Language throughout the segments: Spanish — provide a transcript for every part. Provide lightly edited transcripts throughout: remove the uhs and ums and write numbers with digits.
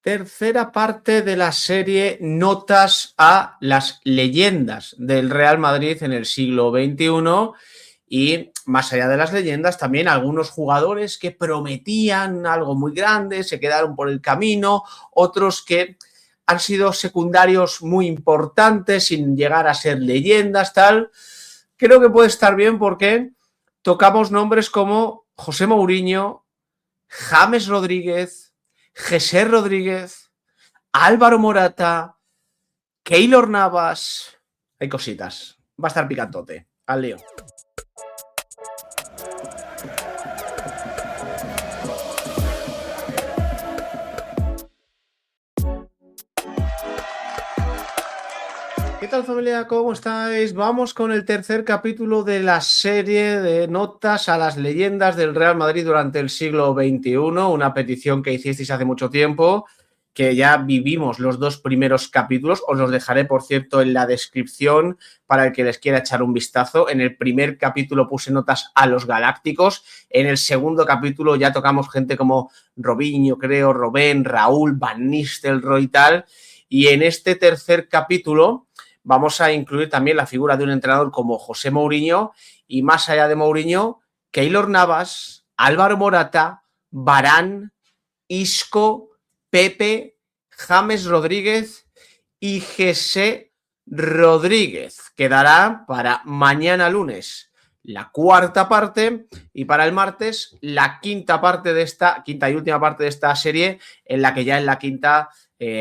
Tercera parte de la serie Notas a las leyendas del Real Madrid en el siglo XXI y más allá de las leyendas también algunos jugadores que prometían algo muy grande, se quedaron por el camino, otros que han sido secundarios muy importantes sin llegar a ser leyendas, tal. Creo que puede estar bien porque tocamos nombres como José Mourinho, James Rodríguez, José Rodríguez, Álvaro Morata, Keylor Navas. Hay cositas. Va a estar picantote. Al lío. ¿Qué tal, familia? ¿Cómo estáis? Vamos con el tercer capítulo de la serie de notas a las leyendas del Real Madrid durante el siglo XXI, una petición que hicisteis hace mucho tiempo, que ya vivimos los dos primeros capítulos. Os los dejaré, por cierto, en la descripción para el que les quiera echar un vistazo. En el primer capítulo puse notas a los galácticos. En el segundo capítulo ya tocamos gente como Robinho, creo, Robben, Raúl, Van Nistelrooy y tal. Y en este tercer capítulo vamos a incluir también la figura de un entrenador como José Mourinho y, más allá de Mourinho, Keylor Navas, Álvaro Morata, Varane, Isco, Pepe, James Rodríguez y José Rodríguez. Quedará para mañana lunes la cuarta parte y para el martes la quinta y última parte de esta serie, en la que ya en la quinta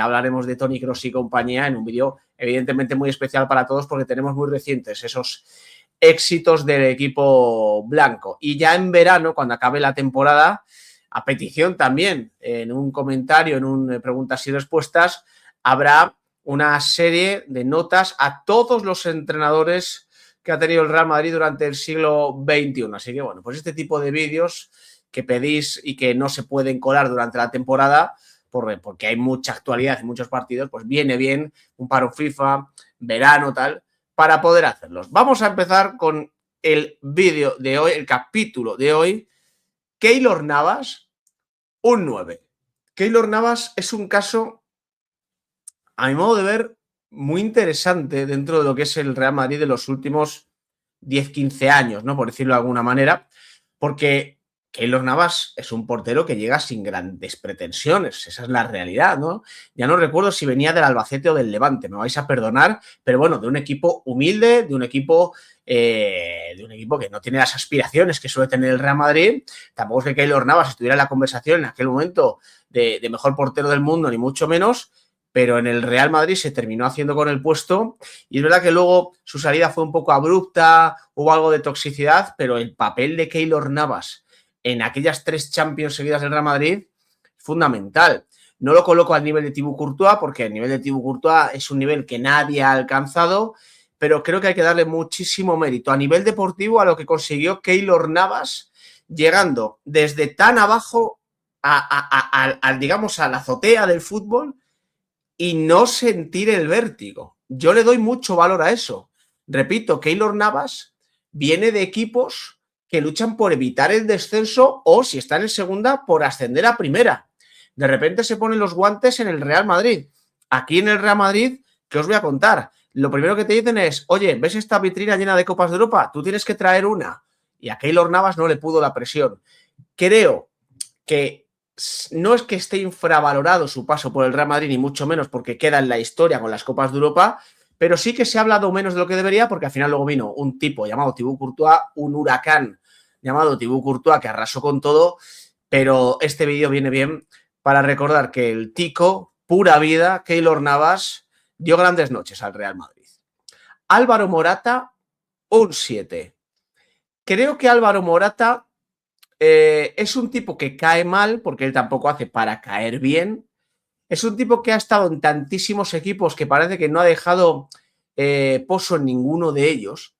hablaremos de Toni Kroos y compañía en un vídeo evidentemente muy especial para todos porque tenemos muy recientes esos éxitos del equipo blanco. Y ya en verano, cuando acabe la temporada, a petición también, en un comentario, en un preguntas y respuestas, habrá una serie de notas a todos los entrenadores que ha tenido el Real Madrid durante el siglo XXI. Así que, bueno, pues este tipo de vídeos que pedís y que no se pueden colar durante la temporada, porque hay mucha actualidad en muchos partidos, pues viene bien un paro FIFA, verano, tal, para poder hacerlos. Vamos a empezar con el vídeo de hoy, el capítulo de hoy. Keylor Navas, un 9. Keylor Navas es un caso, a mi modo de ver, muy interesante dentro de lo que es el Real Madrid de los últimos 10-15 años, ¿no? Por decirlo de alguna manera, porque Keylor Navas es un portero que llega sin grandes pretensiones, esa es la realidad, ¿no? Ya no recuerdo si venía del Albacete o del Levante, me vais a perdonar, pero bueno, de un equipo humilde, de un equipo que no tiene las aspiraciones que suele tener el Real Madrid. Tampoco es que Keylor Navas estuviera en la conversación en aquel momento de mejor portero del mundo, ni mucho menos, pero en el Real Madrid se terminó haciendo con el puesto y es verdad que luego su salida fue un poco abrupta, hubo algo de toxicidad, pero el papel de Keylor Navas en aquellas 3 Champions seguidas del Real Madrid es fundamental. No lo coloco al nivel de Thibaut Courtois porque el nivel de Thibaut Courtois es un nivel que nadie ha alcanzado, pero creo que hay que darle muchísimo mérito a nivel deportivo a lo que consiguió Keylor Navas, llegando desde tan abajo digamos, a la azotea del fútbol y no sentir el vértigo. Yo le doy mucho valor a eso. Repito, Keylor Navas viene de equipos que luchan por evitar el descenso o, si están en segunda, por ascender a primera. De repente se ponen los guantes en el Real Madrid. Aquí en el Real Madrid, ¿qué os voy a contar? Lo primero que te dicen es, oye, ¿ves esta vitrina llena de Copas de Europa? Tú tienes que traer una. Y a Keylor Navas no le pudo la presión. Creo que no es que esté infravalorado su paso por el Real Madrid, ni mucho menos porque queda en la historia con las Copas de Europa, pero sí que se ha hablado menos de lo que debería porque al final luego vino un tipo llamado Thibaut Courtois, un huracán llamado Thibaut Courtois que arrasó con todo, pero este vídeo viene bien para recordar que el tico, pura vida, Keylor Navas, dio grandes noches al Real Madrid. Álvaro Morata, un 7. Creo que Álvaro Morata es un tipo que cae mal, porque él tampoco hace para caer bien. Es un tipo que ha estado en tantísimos equipos que parece que no ha dejado pozo en ninguno de ellos.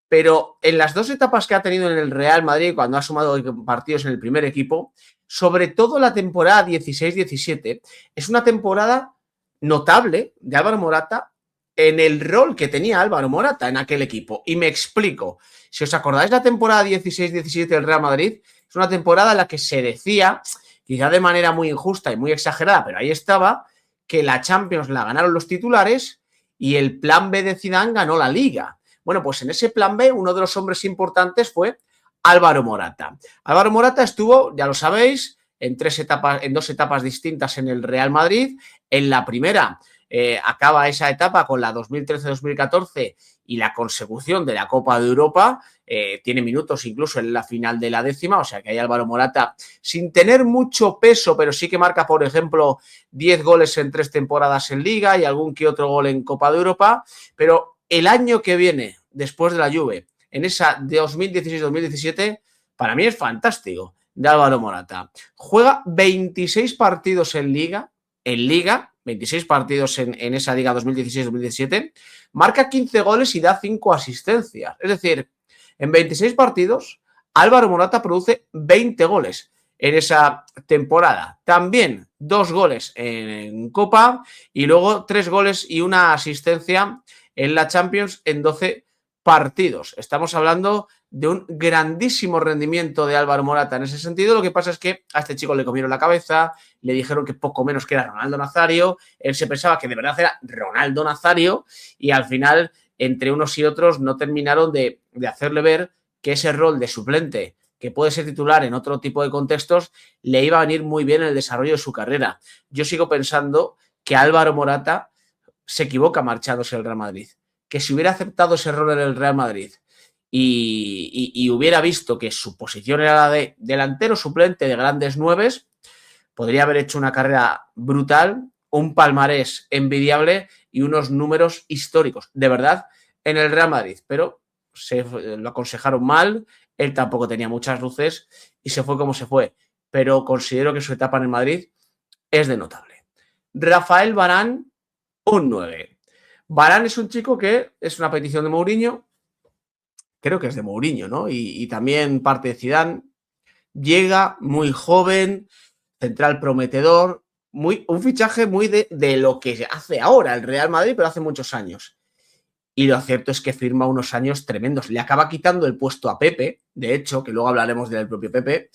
Pero en las 2 etapas que ha tenido en el Real Madrid, cuando ha sumado partidos en el primer equipo, sobre todo la temporada 16-17, es una temporada notable de Álvaro Morata en el rol que tenía Álvaro Morata en aquel equipo. Y me explico. Si os acordáis, la temporada 16-17 del Real Madrid es una temporada en la que se decía quizá de manera muy injusta y muy exagerada, pero ahí estaba, que la Champions la ganaron los titulares y el plan B de Zidane ganó la Liga. Bueno, pues en ese plan B uno de los hombres importantes fue Álvaro Morata. Álvaro Morata estuvo, ya lo sabéis, en dos etapas distintas en el Real Madrid. En la primera acaba esa etapa con la 2013-2014 y la consecución de la Copa de Europa. Tiene minutos incluso en la final de la 10ª, o sea que hay Álvaro Morata sin tener mucho peso, pero sí que marca, por ejemplo, 10 goles en 3 temporadas en Liga y algún que otro gol en Copa de Europa. Pero el año que viene, después de la Juve, en esa 2016-2017, para mí es fantástico, de Álvaro Morata. Juega 26 partidos en Liga, 26 partidos en esa Liga 2016-2017, marca 15 goles y da 5 asistencias. Es decir, en 26 partidos, Álvaro Morata produce 20 goles en esa temporada. También 2 goles en Copa y luego 3 goles y una asistencia en la Champions en 12 partidos. Estamos hablando de un grandísimo rendimiento de Álvaro Morata en ese sentido. Lo que pasa es que a este chico le comieron la cabeza, le dijeron que poco menos que era Ronaldo Nazario, él se pensaba que de verdad era Ronaldo Nazario y al final, entre unos y otros, no terminaron de hacerle ver que ese rol de suplente, que puede ser titular en otro tipo de contextos, le iba a venir muy bien en el desarrollo de su carrera. Yo sigo pensando que Álvaro Morata se equivoca marchándose al Real Madrid, que si hubiera aceptado ese rol en el Real Madrid y hubiera visto que su posición era la de delantero suplente de grandes nueves, podría haber hecho una carrera brutal, un palmarés envidiable y unos números históricos, de verdad, en el Real Madrid. Pero lo aconsejaron mal, él tampoco tenía muchas luces y se fue como se fue. Pero considero que su etapa en el Madrid es de notable. Rafael Varane, un 9. Varane es un chico que es una petición de Mourinho, creo que es de Mourinho, ¿no? Y también parte de Zidane. Llega muy joven, central prometedor, un fichaje muy de lo que hace ahora el Real Madrid, pero hace muchos años. Y lo cierto es que firma unos años tremendos. Le acaba quitando el puesto a Pepe, de hecho, que luego hablaremos del propio Pepe,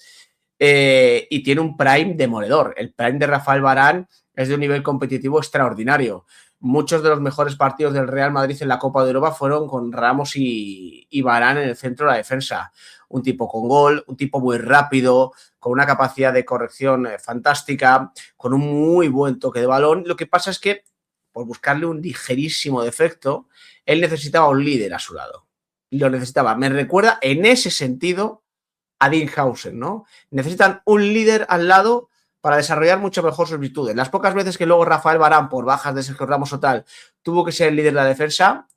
y tiene un prime demoledor. El prime de Rafael Varane es de un nivel competitivo extraordinario. Muchos de los mejores partidos del Real Madrid en la Copa de Europa fueron con Ramos y Varane en el centro de la defensa. Un tipo con gol, un tipo muy rápido, con una capacidad de corrección fantástica, con un muy buen toque de balón. Lo que pasa es que, por buscarle un ligerísimo defecto, él necesitaba un líder a su lado. Lo necesitaba. Me recuerda en ese sentido a Dinhausen, ¿no? Necesitan un líder al lado para desarrollar mucho mejor sus virtudes. Las pocas veces que luego Rafael Varane, por bajas de Sergio Ramos o tal, tuvo que ser el líder de la defensa,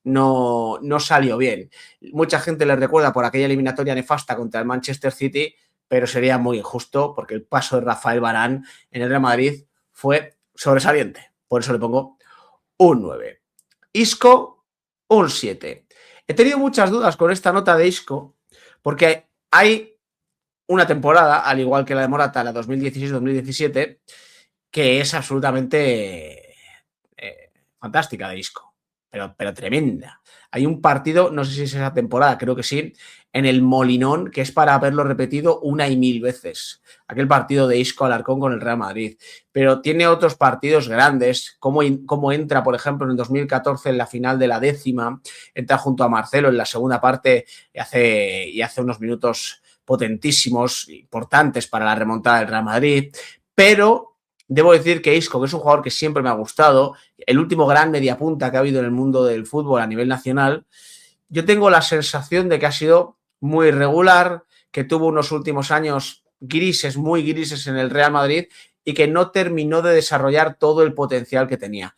no salió bien. Mucha gente le recuerda por aquella eliminatoria nefasta contra el Manchester City, pero sería muy injusto porque el paso de Rafael Varane en el Real Madrid fue sobresaliente. Por eso le pongo un 9. Isco, un 7. He tenido muchas dudas con esta nota de Isco porque hay una temporada, al igual que la de Morata, la 2016-2017, que es absolutamente fantástica de Isco, pero tremenda. Hay un partido, no sé si es esa temporada, creo que sí, en el Molinón, que es para haberlo repetido 1 y 1000 veces. Aquel partido de Isco Alarcón con el Real Madrid. Pero tiene otros partidos grandes, como entra, por ejemplo, en el 2014 en la final de la 10ª, entra junto a Marcelo en la segunda parte y hace unos minutos potentísimos, importantes para la remontada del Real Madrid. Pero debo decir que Isco, que es un jugador que siempre me ha gustado, el último gran mediapunta que ha habido en el mundo del fútbol a nivel nacional, yo tengo la sensación de que ha sido muy irregular, que tuvo unos últimos años grises, muy grises en el Real Madrid y que no terminó de desarrollar todo el potencial que tenía.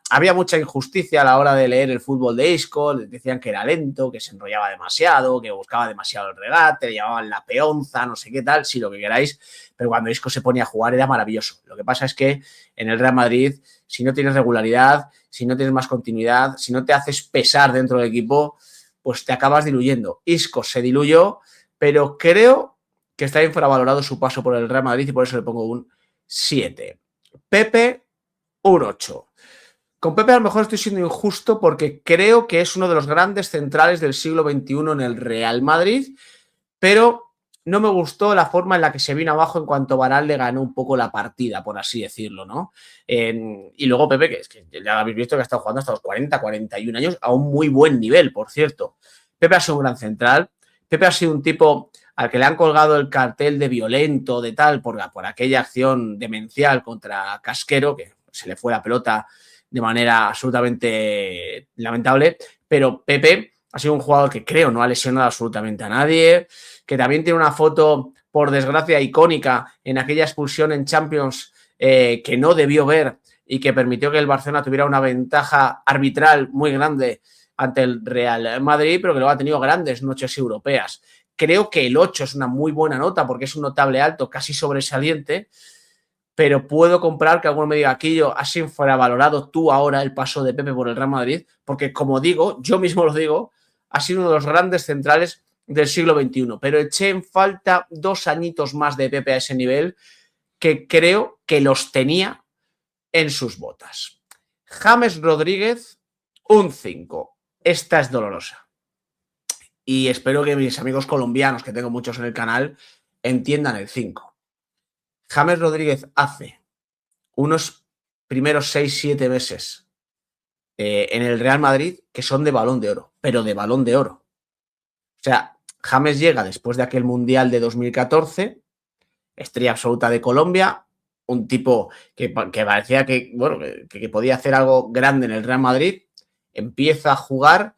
Había mucha injusticia a la hora de leer el fútbol de Isco, decían que era lento, que se enrollaba demasiado, que buscaba demasiado el regate, le llamaban la peonza, no sé qué tal, si lo que queráis, pero cuando Isco se ponía a jugar era maravilloso. Lo que pasa es que en el Real Madrid, si no tienes regularidad, si no tienes más continuidad, si no te haces pesar dentro del equipo, pues te acabas diluyendo. Isco se diluyó, pero creo que está infravalorado su paso por el Real Madrid y por eso le pongo un 7. Pepe, un 8. Con Pepe a lo mejor estoy siendo injusto porque creo que es uno de los grandes centrales del siglo XXI en el Real Madrid, pero no me gustó la forma en la que se vino abajo en cuanto Varane le ganó un poco la partida, por así decirlo, ¿no? Y luego Pepe, que es que ya habéis visto que ha estado jugando hasta los 40, 41 años a un muy buen nivel, por cierto. Pepe ha sido un gran central. Pepe ha sido un tipo al que le han colgado el cartel de violento, de tal, por aquella acción demencial contra Casquero, que se le fue la pelota de manera absolutamente lamentable. Pero Pepe ha sido un jugador que creo no ha lesionado absolutamente a nadie, que también tiene una foto, por desgracia, icónica en aquella expulsión en Champions que no debió ver y que permitió que el Barcelona tuviera una ventaja arbitral muy grande ante el Real Madrid, pero que luego ha tenido grandes noches europeas. Creo que el 8 es una muy buena nota porque es un notable alto, casi sobresaliente, pero puedo comprar que alguno me diga, aquí yo has infravalorado tú ahora el paso de Pepe por el Real Madrid, porque como digo, yo mismo lo digo, ha sido uno de los grandes centrales del siglo XXI, pero eché en falta 2 añitos más de Pepe a ese nivel que creo que los tenía en sus botas. James Rodríguez, un 5. Esta es dolorosa. Y espero que mis amigos colombianos, que tengo muchos en el canal, entiendan el 5. James Rodríguez hace unos primeros 6-7 meses en el Real Madrid que son de Balón de Oro, pero de Balón de Oro. O sea, James llega después de aquel Mundial de 2014, estrella absoluta de Colombia, un tipo que parecía que, bueno, que podía hacer algo grande en el Real Madrid, empieza a jugar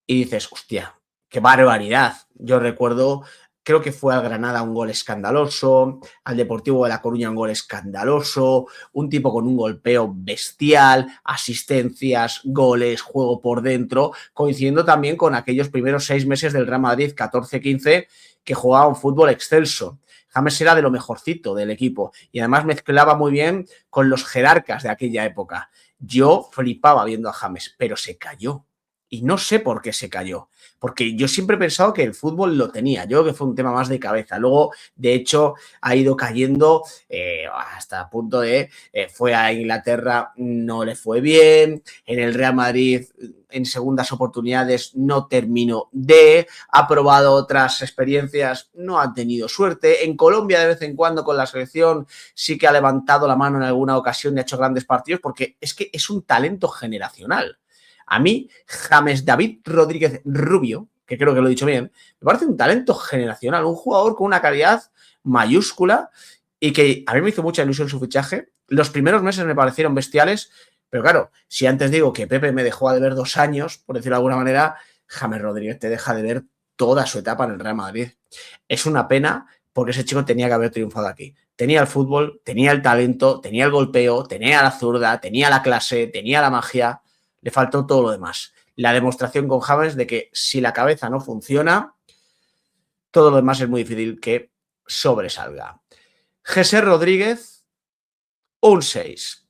y dices, hostia, qué barbaridad. Yo recuerdo, creo que fue al Granada un gol escandaloso, al Deportivo de La Coruña un gol escandaloso, un tipo con un golpeo bestial, asistencias, goles, juego por dentro, coincidiendo también con aquellos primeros 6 meses del Real Madrid, 14-15, que jugaba un fútbol excelso. James era de lo mejorcito del equipo y además mezclaba muy bien con los jerarcas de aquella época. Yo flipaba viendo a James, pero se cayó. Y no sé por qué se cayó, porque yo siempre he pensado que el fútbol lo tenía, yo creo que fue un tema más de cabeza. Luego, de hecho, ha ido cayendo hasta el punto de, fue a Inglaterra, no le fue bien, en el Real Madrid en segundas oportunidades no terminó ha probado otras experiencias, no ha tenido suerte. En Colombia de vez en cuando con la selección sí que ha levantado la mano en alguna ocasión y ha hecho grandes partidos porque es que es un talento generacional. A mí, James David Rodríguez Rubio, que creo que lo he dicho bien, me parece un talento generacional, un jugador con una calidad mayúscula y que a mí me hizo mucha ilusión su fichaje. Los primeros meses me parecieron bestiales, pero claro, si antes digo que Pepe me dejó de ver 2 años, por decirlo de alguna manera, James Rodríguez te deja de ver toda su etapa en el Real Madrid. Es una pena porque ese chico tenía que haber triunfado aquí. Tenía el fútbol, tenía el talento, tenía el golpeo, tenía la zurda, tenía la clase, tenía la magia. Le faltó todo lo demás. La demostración con James de que si la cabeza no funciona, todo lo demás es muy difícil que sobresalga. Jesús Rodríguez, un 6.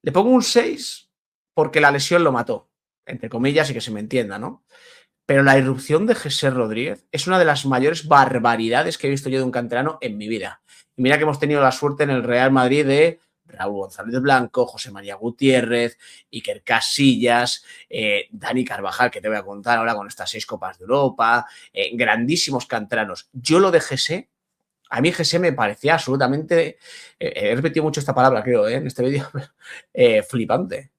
Le pongo un 6 porque la lesión lo mató, entre comillas, y que se me entienda, ¿no? Pero la irrupción de Jesús Rodríguez es una de las mayores barbaridades que he visto yo de un canterano en mi vida. Y mira que hemos tenido la suerte en el Real Madrid de Raúl González Blanco, José María Gutiérrez, Iker Casillas, Dani Carvajal, que te voy a contar ahora con estas 6 Copas de Europa, grandísimos canteranos. Yo lo de Jesé, a mí Jesé me parecía absolutamente, he repetido mucho esta palabra creo en este vídeo, flipante.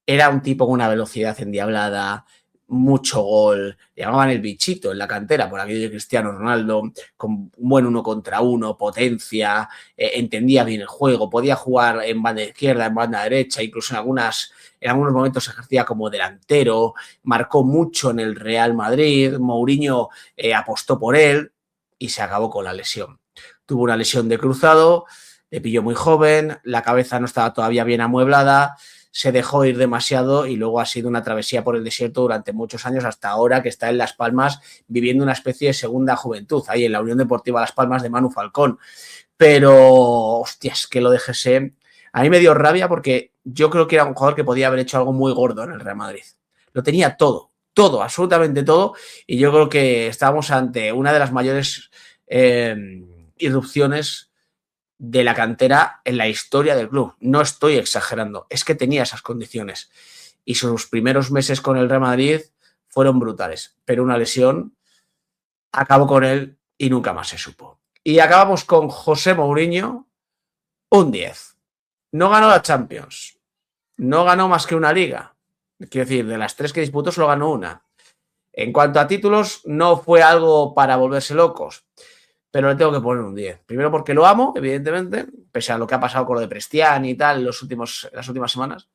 Era un tipo con una velocidad endiablada, mucho gol, le llamaban el bichito en la cantera por aquello de Cristiano Ronaldo, con un buen 1 contra 1, potencia, entendía bien el juego, podía jugar en banda izquierda, en banda derecha, incluso en algunos momentos ejercía como delantero, marcó mucho en el Real Madrid, Mourinho apostó por él y se acabó con la lesión. Tuvo una lesión de cruzado, le pilló muy joven, la cabeza no estaba todavía bien amueblada, se dejó ir demasiado y luego ha sido una travesía por el desierto durante muchos años hasta ahora que está en Las Palmas viviendo una especie de segunda juventud, ahí en la Unión Deportiva Las Palmas de Manu Falcón. Pero, hostias, que lo de Jesé, a mí me dio rabia porque yo creo que era un jugador que podía haber hecho algo muy gordo en el Real Madrid. Lo tenía todo, todo, absolutamente todo, y yo creo que estábamos ante una de las mayores irrupciones de la cantera en la historia del club. No estoy exagerando, es que tenía esas condiciones. Y sus primeros meses con el Real Madrid fueron brutales, pero una lesión acabó con él y nunca más se supo. Y acabamos con José Mourinho, un 10. No ganó la Champions, no ganó más que una liga. Quiero decir, de las 3 que disputó solo ganó una. En cuanto a títulos, no fue algo para volverse locos, pero le tengo que poner un 10. Primero porque lo amo, evidentemente, pese a lo que ha pasado con lo de Prestiani y tal en las últimas semanas.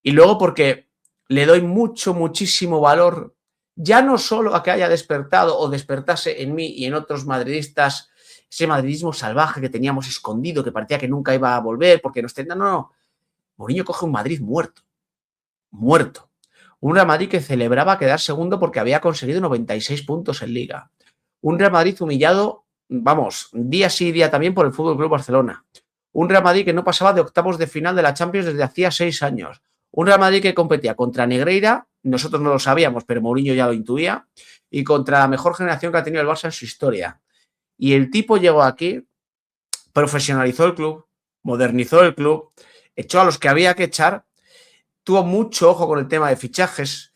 Y luego porque le doy muchísimo valor, ya no solo a que haya despertado o despertase en mí y en otros madridistas ese madridismo salvaje que teníamos escondido, que parecía que nunca iba a volver, porque nos tenía... No. Mourinho coge un Madrid muerto. Un Real Madrid que celebraba quedar segundo porque había conseguido 96 puntos en Liga. Un Real Madrid humillado, vamos, día sí y día también por el FC Barcelona. Un Real Madrid que no pasaba de octavos de final de la Champions desde hacía 6 años. Un Real Madrid que competía contra Negreira, nosotros no lo sabíamos, pero Mourinho ya lo intuía, y contra la mejor generación que ha tenido el Barça en su historia. Y el tipo llegó aquí, profesionalizó el club, modernizó el club, echó a los que había que echar, tuvo mucho ojo con el tema de fichajes,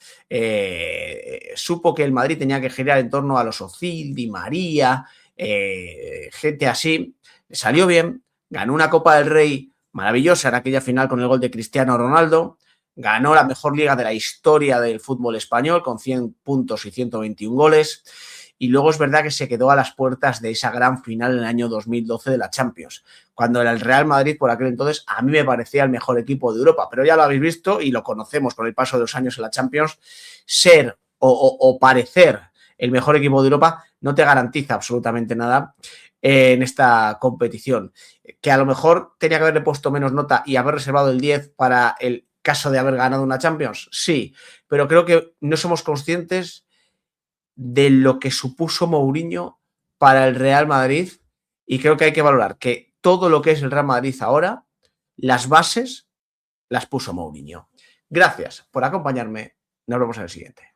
supo que el Madrid tenía que girar en torno a los Ozil, Di María, gente así, salió bien, ganó una Copa del Rey maravillosa en aquella final con el gol de Cristiano Ronaldo, ganó la mejor liga de la historia del fútbol español con 100 puntos y 121 goles, y luego es verdad que se quedó a las puertas de esa gran final en el año 2012 de la Champions, cuando era el Real Madrid por aquel entonces a mí me parecía el mejor equipo de Europa, pero ya lo habéis visto y lo conocemos con el paso de los años en la Champions, ser o parecer el mejor equipo de Europa no te garantiza absolutamente nada en esta competición, que a lo mejor tenía que haberle puesto menos nota y haber reservado el 10 para el caso de haber ganado una Champions, sí, pero creo que no somos conscientes de lo que supuso Mourinho para el Real Madrid y creo que hay que valorar que todo lo que es el Real Madrid ahora, las bases las puso Mourinho. Gracias por acompañarme. Nos vemos en el siguiente.